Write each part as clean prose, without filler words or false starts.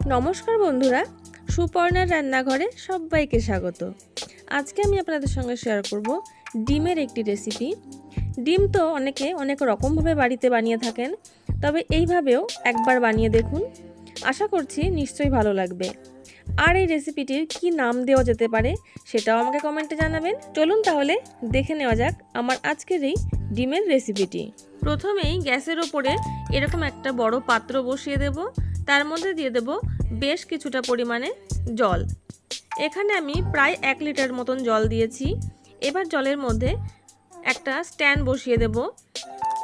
নমস্কার বন্ধুরা, সুপর্ণার রান্নাঘরে সবাইকে স্বাগত। আজকে আমি আপনাদের সঙ্গে শেয়ার করব ডিমের একটি রেসিপি। ডিম তো অনেকে অনেক রকমভাবে বাড়িতে বানিয়ে থাকেন, তবে এইভাবেও একবার বানিয়ে দেখুন, আশা করছি নিশ্চয়ই ভালো লাগবে। আর এই রেসিপিটির কি নাম দেওয়া যেতে পারে সেটাও আমাকে কমেন্টে জানাবেন। চলুন তাহলে দেখে নেওয়া যাক আমার আজকের এই ডিমের রেসিপিটি। প্রথমেই গ্যাসের ওপরে এরকম একটা বড় পাত্র বসিয়ে দেব, তার মধ্যে দিয়ে দেব বেশ কিছুটা পরিমাণে জল। এখানে আমি প্রায় 1 লিটার মতন জল দিয়েছি। এবার জলের মধ্যে একটা স্ট্যান্ড বসিয়ে দেব।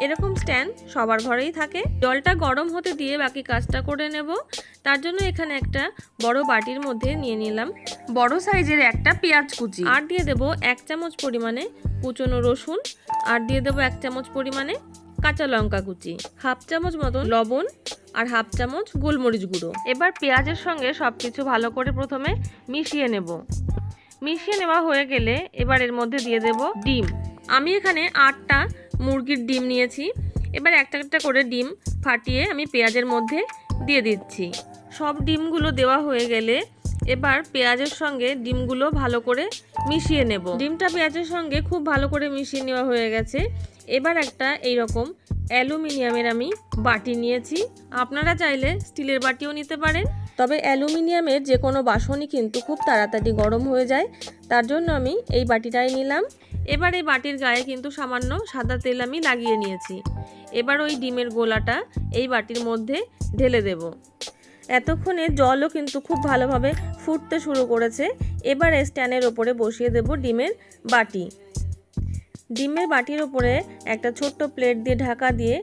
এরকম স্ট্যান্ড সবার ঘরেই থাকে। জলটা গরম হতে দিয়ে বাকি কাজটা করে নেব। তার জন্য এখানে একটা বড় বাটির মধ্যে নিয়ে নিলাম বড় সাইজের একটা পেঁয়াজ কুচি, আর দিয়ে দেব 1 চামচ পরিমাণে কুচনো রসুন, আর দিয়ে দেব 1 চামচ পরিমাণে কাঁচা লঙ্কা কুচি, 1/2 চামচ মতন লবণ, আর 1/2 চামচ গোলমরিচ গুঁড়ো। এবার পেঁয়াজের সঙ্গে সবকিছু ভালো করে প্রথমে মিশিয়ে নেব। মিশিয়ে নেওয়া হয়ে গেলে এবার এর মধ্যে দিয়ে দেব ডিম। আমি এখানে 8টা মুরগির ডিম নিয়েছি। এবার একটা একটা করে ডিম ফাটিয়ে আমি পেঁয়াজের মধ্যে দিয়ে দিচ্ছি। সব ডিমগুলো দেওয়া হয়ে গেলে এবার পেঁয়াজের সঙ্গে ডিমগুলো ভালো করে মিশিয়ে নেব। ডিমটা পেঁয়াজের সঙ্গে খুব ভালো করে মিশিয়ে নেওয়া হয়ে গেছে। এবার একটা এইরকম অ্যালুমিনিয়ামের আমি বাটি নিয়েছি। আপনারা চাইলে স্টিলের বাটিও নিতে পারেন, তবে অ্যালুমিনিয়ামের যে কোনো বাসনই কিন্তু খুব তাড়াতাড়ি গরম হয়ে যায়, তার জন্য আমি এই বাটিটাই নিলাম। এবার এই বাটির গায়ে কিন্তু সামান্য সাদা তেল আমি লাগিয়ে নিয়েছি। এবার ওই ডিমের গোলাটা এই বাটির মধ্যে ঢেলে দেব। এতক্ষণে জলও কিন্তু খুব ভালোভাবে ফুটতে শুরু করেছে। এবার স্ট্যান্ডের ওপরে বসিয়ে দেব ডিমের বাটি। ডিমের বাটির ওপরে একটা ছোট্ট প্লেট দিয়ে ঢাকা দিয়ে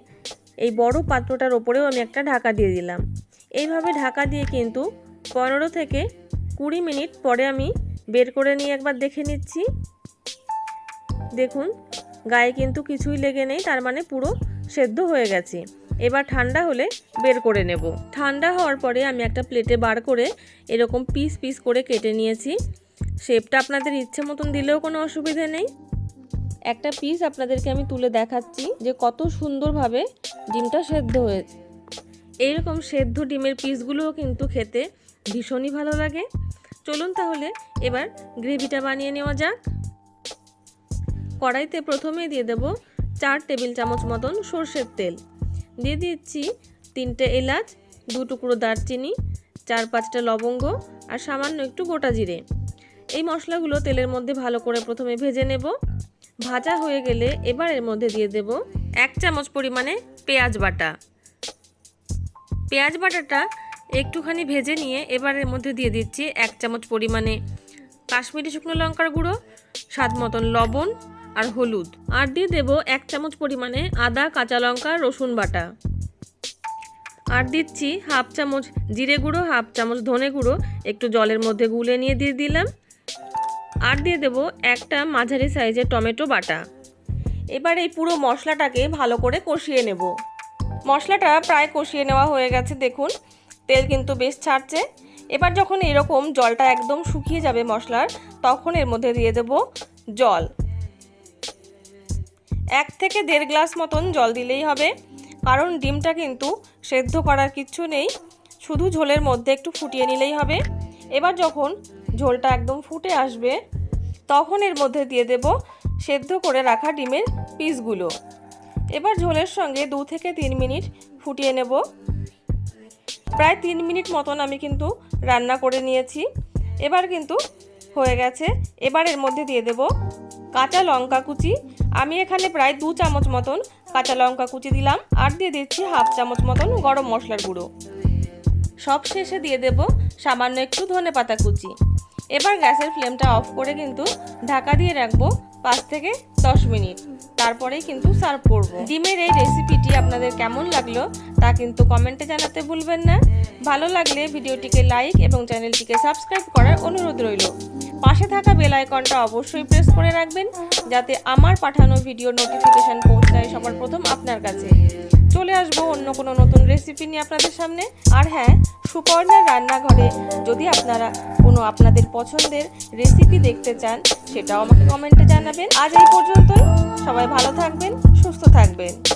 এই বড় পাত্রটার ওপরেও আমি একটা ঢাকা দিয়ে দিলাম। এইভাবে ঢাকা দিয়ে কিন্তু 15 থেকে 20 মিনিট পরে আমি বের করে নিয়ে একবার দেখে নিচ্ছি। দেখুন গায়ে কিন্তু কিছুই লেগে নেই, তার মানে পুরো সেদ্ধ হয়ে গেছে। এবার ঠান্ডা হলে বের করে নেব। ঠান্ডা হওয়ার পরে আমি একটা প্লেটে বার করে এরকম পিস পিস করে কেটে নিয়েছি। শেপটা আপনাদের ইচ্ছে মতন দিলেও কোনো অসুবিধা নেই। একটা পিস আপনাদেরকে আমি তুলে দেখাচ্ছি যে কত সুন্দরভাবে ডিমটা সেদ্ধ হয়েছে। এইরকম সেদ্ধ ডিমের পিসগুলোও কিন্তু খেতে ভীষণই ভালো লাগে। চলুন তাহলে এবার গ্রেভিটা বানিয়ে নেওয়া যাক। কড়াইতে প্রথমে দিয়ে দেব 4 টেবিল চামচ মতন সর্ষের তেল। দিয়ে দিচ্ছি 3টে এলাচ, 2 টুকরো দারচিনি, 4-5টা লবঙ্গ, আর সামান্য একটু গোটা জিরে। এই মশলাগুলো তেলের মধ্যে ভালো করে প্রথমে ভেজে নেব। ভাজা হয়ে গেলে এবার এর মধ্যে দিয়ে দেব 1 চামচ পরিমাণে পেঁয়াজ বাটা। পেঁয়াজ বাটাটা একটুখানি ভেজে নিয়ে এবার এর মধ্যে দিয়ে দিচ্ছি 1 চামচ পরিমাণে কাশ্মীরি শুকনো লঙ্কার গুঁড়ো, স্বাদ মতন লবণ আর হলুদ, আর দিয়ে দেব 1 চামচ পরিমাণে আদা, কাঁচা লঙ্কা, রসুন বাটা, আর দিচ্ছি 1/2 চামচ জিরে গুঁড়ো, 1/2 চামচ ধনে গুঁড়ো একটু জলের মধ্যে গুলে নিয়ে দিয়ে দিলাম, আর দিয়ে দেব একটা মাঝারি সাইজের টমেটো বাটা। এবার এই পুরো মশলাটাকে ভালো করে কষিয়ে নেব। মশলাটা প্রায় কষিয়ে নেওয়া হয়ে গেছে। দেখুন তেল কিন্তু বেশ ছাড়ছে। এবার যখন এরকম জলটা একদম শুকিয়ে যাবে মশলার, তখন এর মধ্যে দিয়ে দেব জল। 1 থেকে 1.5 গ্লাস মতন জল দিলেই হবে, কারণ ডিমটা কিন্তু সেদ্ধ করার কিচ্ছু নেই, শুধু ঝোলের মধ্যে একটু ফুটিয়ে নিলেই হবে। এবার যখন ঝোলটা একদম ফুটে আসবে, তখন এর মধ্যে দিয়ে দেব সেদ্ধ করে রাখা ডিমের পিসগুলো। এবার ঝোলের সঙ্গে 2 থেকে 3 মিনিট ফুটিয়ে নেব। প্রায় 3 মিনিট মতন আমি কিন্তু রান্না করে নিয়েছি। এবার কিন্তু হয়ে গেছে। এবার এর মধ্যে দিয়ে দেব কাঁচা লঙ্কা কুচি। আমি এখানে প্রায় 2 চামচ মতন কাঁচা লঙ্কা কুচি দিলাম, আর দিয়ে দিচ্ছি 1/2 চামচ মতন গরম মশলার গুঁড়ো। সব শেষে দিয়ে দেব সামান্য একটু ধনেপাতা কুচি। এবার গ্যাসের ফ্লেমটা অফ করে কিন্তু ঢাকা দিয়ে রাখবো 5 থেকে 10 মিনিট, তারপরেই কিন্তু সার্ভ করব। ডিমের এই রেসিপিটি আপনাদের কেমন লাগলো তা কিন্তু কমেন্টে জানাতে ভুলবেন না। ভালো লাগলে ভিডিওটিকে লাইক এবং চ্যানেলটিকে সাবস্ক্রাইব করার অনুরোধ রইল। পাশে থাকা বেল আইকনটা অবশ্যই প্রেস করে রাখবেন, যাতে আমার পাঠানো ভিডিওর নোটিফিকেশান পৌঁছায় সবার প্রথম আপনার কাছে। চলে আসবো অন্য কোনো নতুন রেসিপি নিয়ে আপনাদের সামনে। আর হ্যাঁ, সুপর্ণার রান্নাঘরে যদি আপনারা কোনো আপনাদের পছন্দের রেসিপি দেখতে চান, সেটাও আমাকে কমেন্টে জানাবেন। আজ এই পর্যন্তই। সবাই ভালো থাকবেন, সুস্থ থাকবেন।